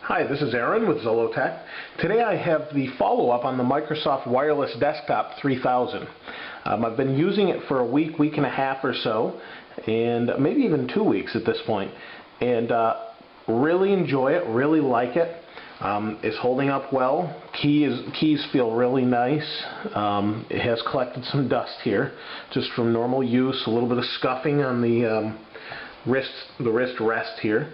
Hi, this is Aaron with Zollotech. Today I have the follow-up on the Microsoft Wireless Desktop 3000. I've been using it for a week and a half or so, and maybe even 2 weeks at this point, and really enjoy it, really like it. It's holding up well. Keys feel really nice. It has collected some dust here, just from normal use, a little bit of scuffing on the wrist rest here.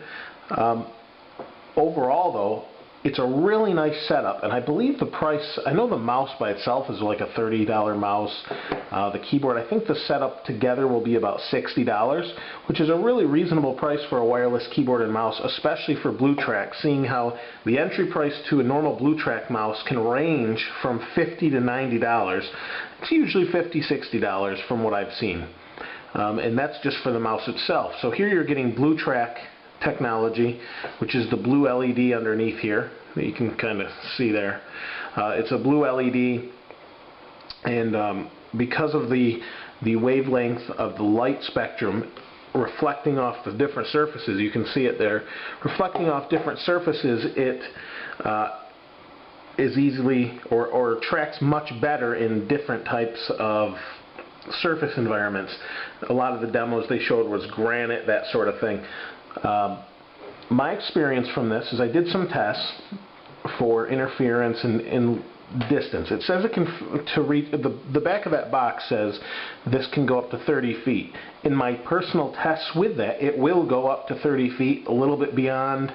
Overall, though, it's a really nice setup, and I believe the price, I know the mouse by itself is like a $30 mouse. The keyboard, I think the setup together will be about $60, which is a really reasonable price for a wireless keyboard and mouse, especially for BlueTrack, seeing how the entry price to a normal BlueTrack mouse can range from $50 to $90. It's usually $50, $60 from what I've seen. And that's just for the mouse itself. So here you're getting BlueTrack technology, which is the blue LED underneath here that you can kind of see there. It's a blue LED, and because of the wavelength of the light spectrum reflecting off the different surfaces, you can see it there, reflecting off different surfaces, it is easily or tracks much better in different types of surface environments. A lot of the demos they showed was granite, that sort of thing. My experience from this is I did some tests for interference and distance. It says it can reach the back of that box says this can go up to 30 feet. In my personal tests with that, it will go up to 30 feet, a little bit beyond,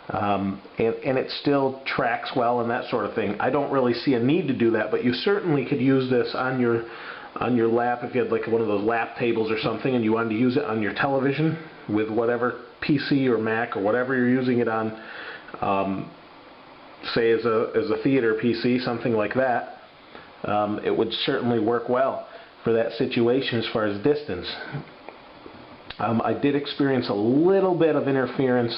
and it still tracks well and that sort of thing. I don't really see a need to do that, but you certainly could use this on your lap if you had like one of those lap tables or something and you wanted to use it on your television with whatever PC or Mac or whatever you're using it on, say as a theater PC, something like that. It would certainly work well for that situation as far as distance. I did experience a little bit of interference,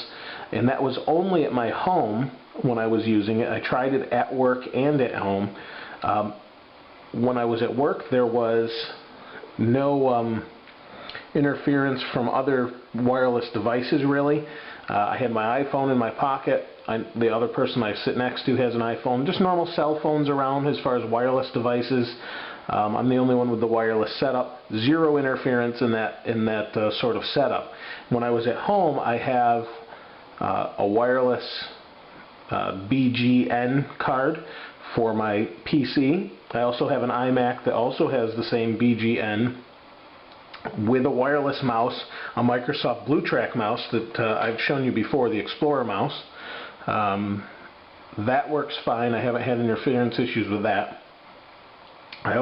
and that was only at my home when I was using it. I tried it at work and at home. When I was at work, there was no interference from other wireless devices, really. I had my iPhone in my pocket. The other person I sit next to has an iPhone. Just normal cell phones around as far as wireless devices. I'm the only one with the wireless setup. Zero interference in that sort of setup. When I was at home, I have a wireless BGN card for my PC. I also have an iMac that also has the same BGN with a wireless mouse, a Microsoft BlueTrack mouse that I've shown you before, the Explorer mouse. That works fine. I haven't had interference issues with that. I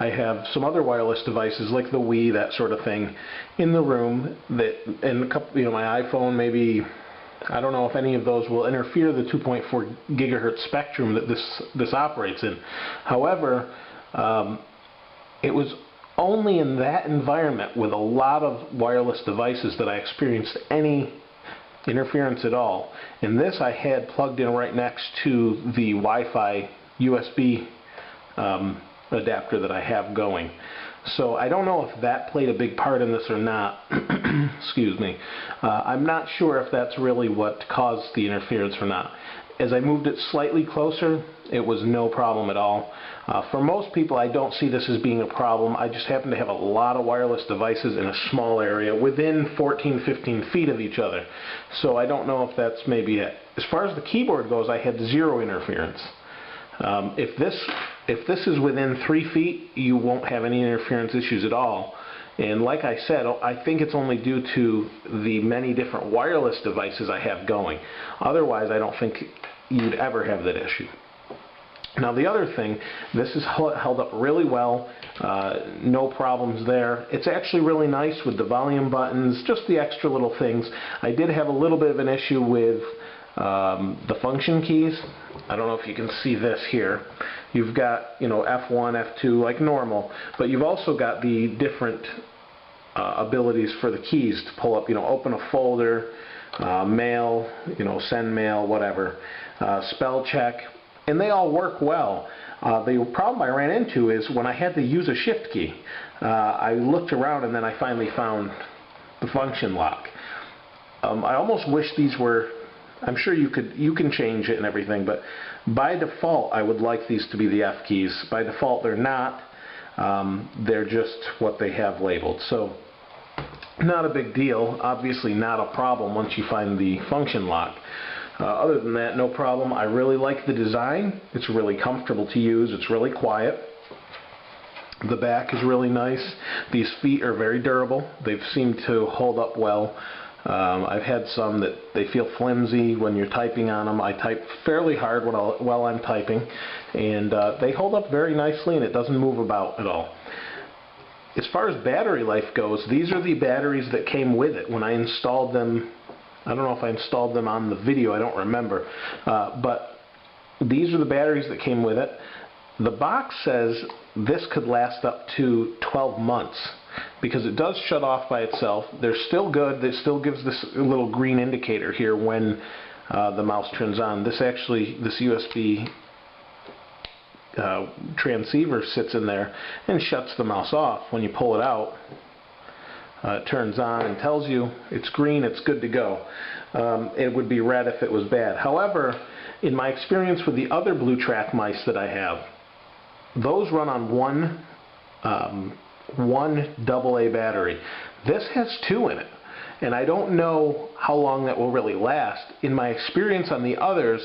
have some other wireless devices like the Wii, that sort of thing, in the room that, and a couple, my iPhone maybe. I don't know if any of those will interfere the 2.4 gigahertz spectrum that this operates in. However, it was only in that environment with a lot of wireless devices that I experienced any interference at all. In this, I had plugged in right next to the Wi-Fi USB adapter that I have going. So I don't know if that played a big part in this or not. Excuse me. I'm not sure if that's really what caused the interference or not. As I moved it slightly closer, it was no problem at all. For most people, I don't see this as being a problem. I just happen to have a lot of wireless devices in a small area within 14-15 feet of each other. So I don't know if that's maybe it. As far as the keyboard goes, I had zero interference. If this is within 3 feet, you won't have any interference issues at all. And like I said, I think it's only due to the many different wireless devices I have going. Otherwise, I don't think you'd ever have that issue. Now the other thing, this is held up really well, no problems there. It's actually really nice with the volume buttons, just the extra little things. I did have a little bit of an issue with the function keys. I don't know if you can see this here. You've got, F1, F2 like normal, but you've also got the different abilities for the keys to pull up, open a folder, mail, send mail, whatever. Spell check. and they all work well. The problem I ran into is when I had to use a shift key. I looked around and then I finally found the function lock. I almost wish these were, I'm sure you can change it and everything, but by default I would like these to be the F keys. By default they're not. They're just what they have labeled. So not a big deal. Obviously not a problem once you find the function lock. Other than that, no problem. I really like the design. It's really comfortable to use. It's really quiet. The back is really nice. These feet are very durable. They've seemed to hold up well. I've had some that they feel flimsy when you're typing on them. I type fairly hard while I'm typing, and they hold up very nicely, and it doesn't move about at all. As far as battery life goes, these are the batteries that came with it when I installed them. I don't know if I installed them on the video, I don't remember. But these are the batteries that came with it. The box says this could last up to 12 months because it does shut off by itself. They're still good. It still gives this little green indicator here when the mouse turns on. This USB transceiver sits in there and shuts the mouse off. When you pull it out, it turns on and tells you it's green, it's good to go. It would be red if it was bad. However, in my experience with the other BlueTrack mice that I have, those run on one AA battery. This has 2 in it, and I don't know how long that will really last. In my experience on the others,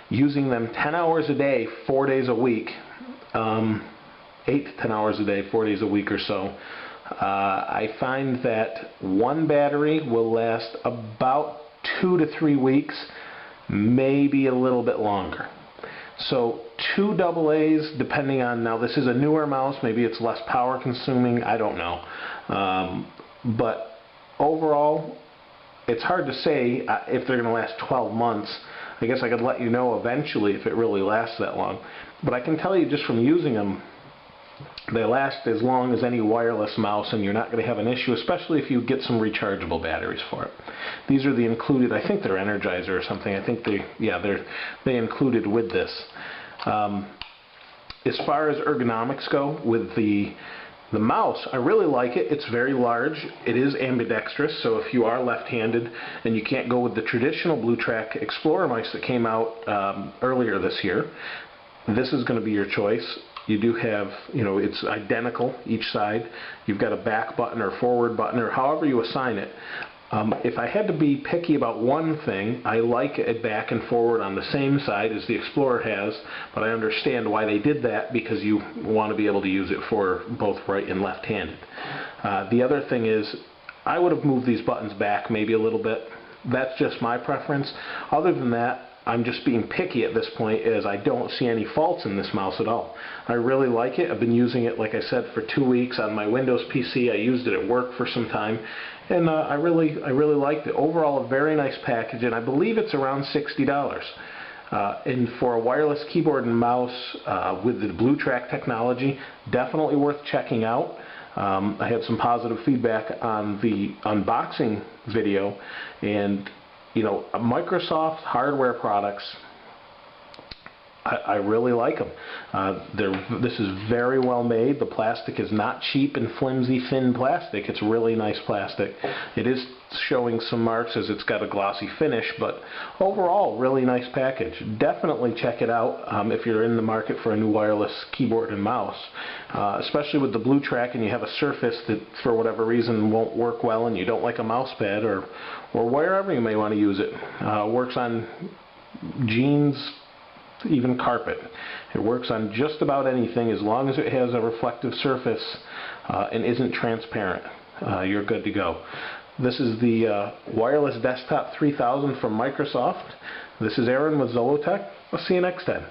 using them 10 hours a day, 4 days a week, 8 to 10 hours a day, 4 days a week or so, I find that one battery will last about 2 to 3 weeks, maybe a little bit longer. So 2 AA's, depending on, now this is a newer mouse, maybe it's less power consuming, I don't know. But overall, it's hard to say if they're going to last 12 months. I guess I could let you know eventually if it really lasts that long. But I can tell you just from using them, they last as long as any wireless mouse, and you're not going to have an issue, especially if you get some rechargeable batteries for it. These are the included, I think they're Energizer or something. I think they included with this. As far as ergonomics go with the mouse, I really like it. It's very large. It is ambidextrous, so if you are left-handed and you can't go with the traditional BlueTrack Explorer mice that came out earlier this year, this is going to be your choice. You do have, it's identical each side. You've got a back button or forward button or however you assign it. If I had to be picky about one thing, I like it back and forward on the same side as the Explorer has, but I understand why they did that because you want to be able to use it for both right and left-handed. The other thing is, I would have moved these buttons back maybe a little bit. That's just my preference. Other than that, I'm just being picky at this point as I don't see any faults in this mouse at all. I really like it. I've been using it, like I said, for 2 weeks on my Windows PC. I used it at work for some time, and I really liked it. Overall, a very nice package, and I believe it's around $60. And for a wireless keyboard and mouse with the BlueTrack technology, definitely worth checking out. I had some positive feedback on the unboxing video, and Microsoft hardware products, I really like them. This is very well made. The plastic is not cheap and flimsy, thin plastic. It's really nice plastic. It is showing some marks as it's got a glossy finish, but overall, really nice package. Definitely check it out if you're in the market for a new wireless keyboard and mouse, especially with the BlueTrack and you have a Surface that for whatever reason won't work well and you don't like a mouse pad or wherever you may want to use it. Works on jeans, even carpet. It works on just about anything as long as it has a reflective surface and isn't transparent. You're good to go. This is the Wireless Desktop 3000 from Microsoft. This is Aaron with Zollotech. I'll see you next time.